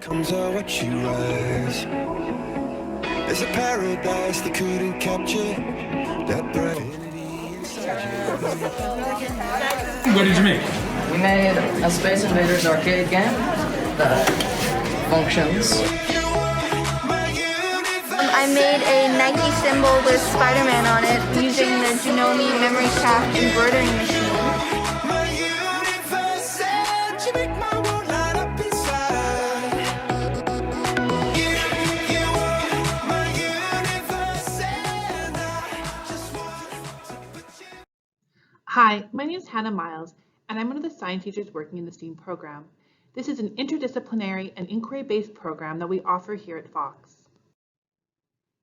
comes out what you rise. There's a paradise they couldn't capture. That bright infinity inside you. What did you make? We made a Space Invaders arcade game that functions. I made a Nike symbol with Spider-Man on it using the Janome Memory Craft embroidery machine. My universe said you make my world light up inside. You are my universe, and I just want to put you. Hi, my name is Hannah Miles, and I'm one of the science teachers working in the STEAM program. This is an interdisciplinary and inquiry-based program that we offer here at Fox.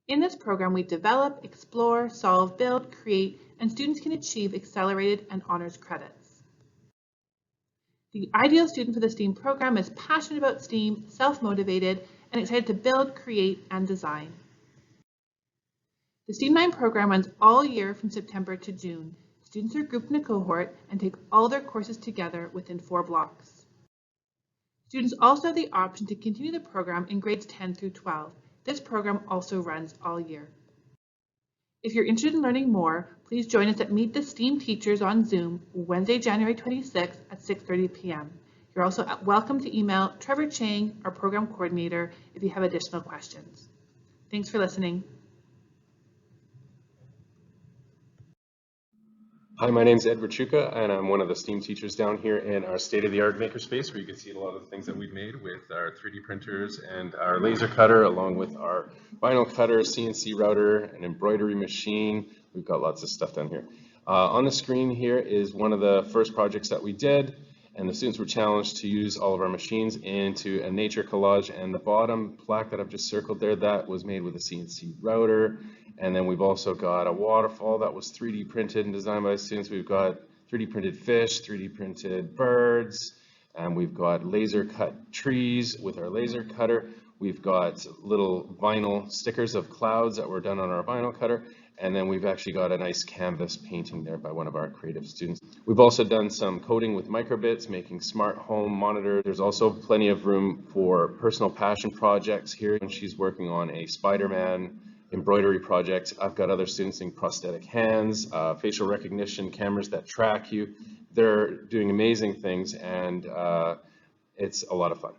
In this program, we develop, explore, solve, build, create, and students can achieve accelerated and honors credits. The ideal student for the STEAM program is passionate about STEAM, self-motivated, and excited to build, create, and design. The STEAM 9 program runs all year from September to June. Students are grouped in a cohort and take all their courses together within 4 blocks. Students also have the option to continue the program in grades 10 through 12. This program also runs all year. If you're interested in learning more, please join us at Meet the STEAM Teachers on Zoom Wednesday, January 26th at 6:30 p.m. You're also welcome to email Trevor Chang, our program coordinator, if you have additional questions. Thanks for listening. Hi, my name is Edward Chuka, and I'm one of the STEAM teachers down here in our state-of-the-art makerspace, where you can see a lot of the things that we've made with our 3D printers and our laser cutter, along with our vinyl cutter, CNC router, an embroidery machine. We've got lots of stuff down here. On the screen here is one of the first projects that we did, and the students were challenged to use all of our machines into a nature collage. And the bottom plaque that I've just circled there, that was made with a CNC router. And then we've also got a waterfall that was 3D printed and designed by students. We've got 3D printed fish, 3D printed birds, and we've got laser cut trees with our laser cutter. We've got little vinyl stickers of clouds that were done on our vinyl cutter. And then we've actually got a nice canvas painting there by one of our creative students. We've also done some coding with microbits, making smart home monitors. There's also plenty of room for personal passion projects here. And she's working on a Spider-Man embroidery project. I've got other students in prosthetic hands, facial recognition cameras that track you. They're doing amazing things, and it's a lot of fun.